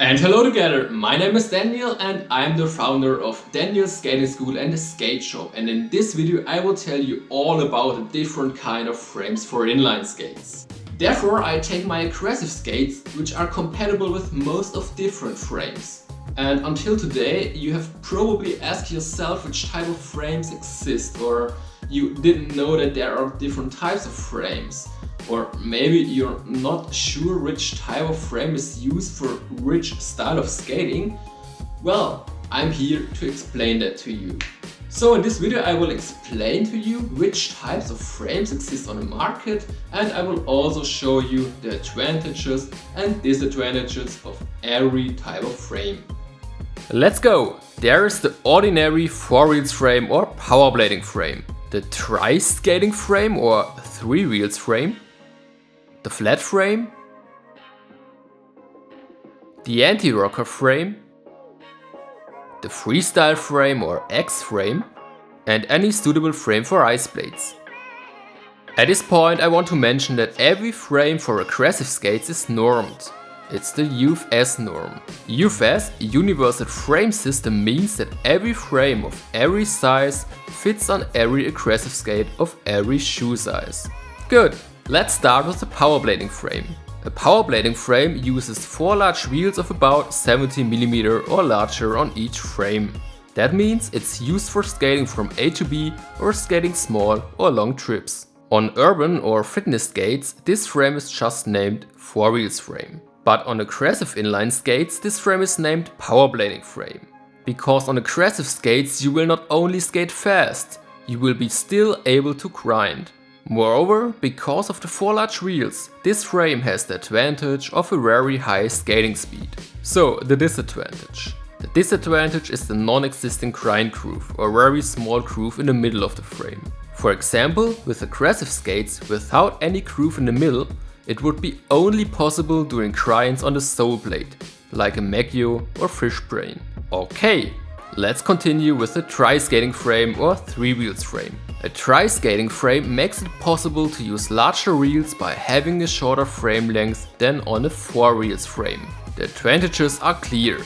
And hello together, my name is Daniel and I'm the founder of Daniel's Skating School and the Skate Shop, and in this video I will tell you all about the different kind of frames for inline skates. Therefore I take my aggressive skates, which are compatible with most of different frames. And until today you have probably asked yourself which type of frames exist, or you didn't know that there are different types of frames. Or maybe you're not sure which type of frame is used for which style of skating. Well, I'm here to explain that to you. So in this video I will explain to you which types of frames exist on the market, and I will also show you the advantages and disadvantages of every type of frame. Let's go! There is the ordinary 4 wheels frame or power blading frame, the tri-skating frame or 3 wheels frame, the flat frame, the anti-rocker frame, the freestyle frame or X frame, and any suitable frame for ice blades. At this point I want to mention that every frame for aggressive skates is normed. It's the UFS norm. UFS, Universal Frame System, means that every frame of every size fits on every aggressive skate of every shoe size. Good! Let's start with the power blading frame. A power blading frame uses 4 large wheels of about 70mm or larger on each frame. That means it's used for skating from A to B or skating small or long trips. On urban or fitness skates, this frame is just named 4 wheels frame. But on aggressive inline skates, this frame is named power blading frame. Because on aggressive skates you will not only skate fast, you will be still able to grind. Moreover, because of the 4 large wheels, this frame has the advantage of a very high skating speed. So, the disadvantage. The disadvantage is the non-existing grind groove or very small groove in the middle of the frame. For example, with aggressive skates without any groove in the middle, it would be only possible doing grinds on the sole blade, like a Maggio or fish brain. Okay, let's continue with the tri-skating frame or 3 wheels frame. A tri-skating frame makes it possible to use larger wheels by having a shorter frame length than on a 4 wheels frame. The advantages are clear.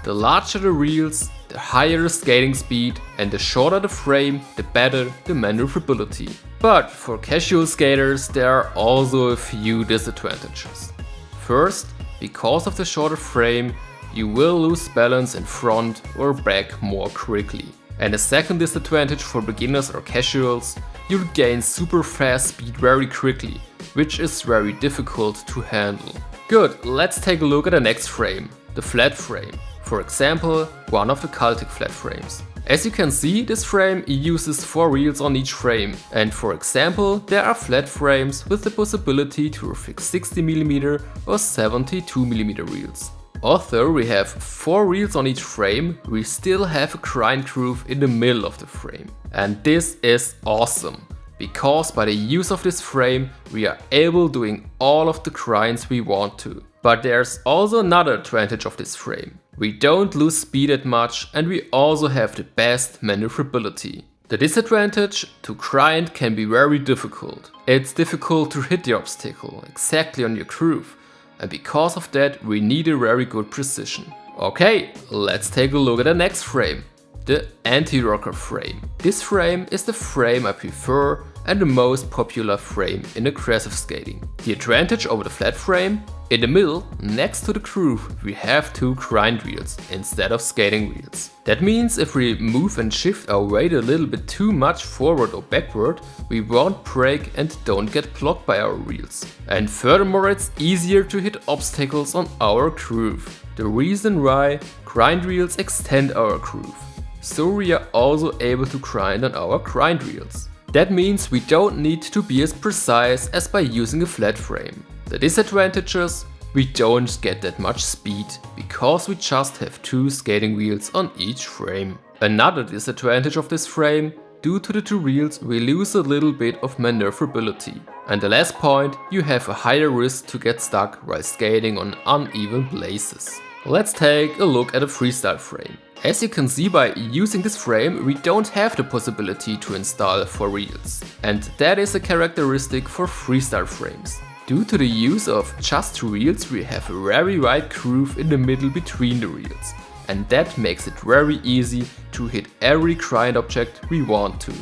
The larger the wheels, the higher the skating speed, and the shorter the frame, the better the maneuverability. But for casual skaters there are also a few disadvantages. First, because of the shorter frame, you will lose balance in front or back more quickly. And a second disadvantage for beginners or casuals, you'll gain super fast speed very quickly, which is very difficult to handle. Good, let's take a look at the next frame, the flat frame. For example, one of the Celtic flat frames. As you can see, this frame uses 4 wheels on each frame, and for example, there are flat frames with the possibility to refix 60mm or 72mm wheels. Although we have 4 wheels on each frame, we still have a grind groove in the middle of the frame. And this is awesome, because by the use of this frame we are able doing all of the grinds we want to. But there's also another advantage of this frame. We don't lose speed that much, and we also have the best maneuverability. The disadvantage, to grind can be very difficult. It's difficult to hit the obstacle exactly on your groove. And because of that we need a very good precision. Okay, let's take a look at the next frame, the anti-rocker frame. This frame is the frame I prefer and the most popular frame in aggressive skating. The advantage over the flat frame, in the middle, next to the groove, we have 2 grind wheels instead of skating wheels. That means if we move and shift our weight a little bit too much forward or backward, we won't break and don't get blocked by our wheels. And furthermore, it's easier to hit obstacles on our groove. The reason why, grind wheels extend our groove. So we are also able to grind on our grind wheels. That means we don't need to be as precise as by using a flat frame. The disadvantages, we don't get that much speed, because we just have 2 skating wheels on each frame. Another disadvantage of this frame, due to the 2 wheels we lose a little bit of maneuverability. And the last point, you have a higher risk to get stuck while skating on uneven places. Let's take a look at a freestyle frame. As you can see, by using this frame we don't have the possibility to install 4 wheels. And that is a characteristic for freestyle frames. Due to the use of just two reels, we have a very wide groove in the middle between the reels, and that makes it very easy to hit every grind object we want to.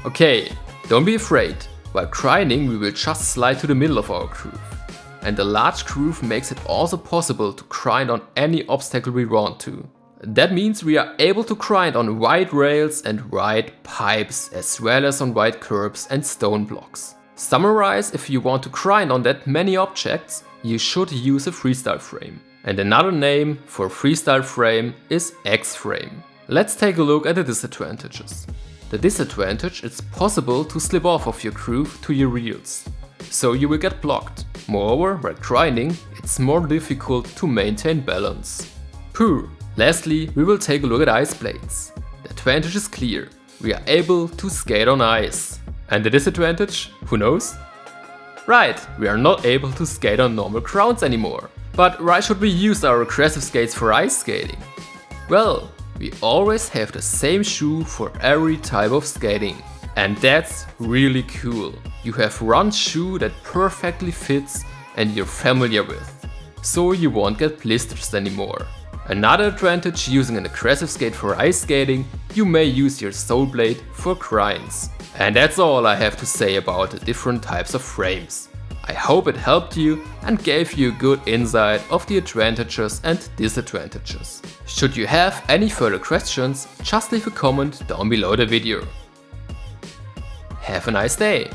Okay, don't be afraid, while grinding we will just slide to the middle of our groove. And the large groove makes it also possible to grind on any obstacle we want to. That means we are able to grind on wide rails and wide pipes, as well as on wide curbs and stone blocks. Summarize, if you want to grind on that many objects, you should use a freestyle frame. And another name for freestyle frame is X-frame. Let's take a look at the disadvantages. The disadvantage, it's possible to slip off of your groove to your reels, so you will get blocked. Moreover, while grinding, it's more difficult to maintain balance. Pooh. Lastly, we will take a look at ice blades. The advantage is clear, we are able to skate on ice. And the disadvantage, who knows? Right, we are not able to skate on normal grounds anymore. But why should we use our aggressive skates for ice skating? Well, we always have the same shoe for every type of skating. And that's really cool. You have one shoe that perfectly fits and you're familiar with, so you won't get blisters anymore. Another advantage using an aggressive skate for ice skating, you may use your sole blade for grinds. And that's all I have to say about the different types of frames. I hope it helped you and gave you a good insight of the advantages and disadvantages. Should you have any further questions, just leave a comment down below the video. Have a nice day!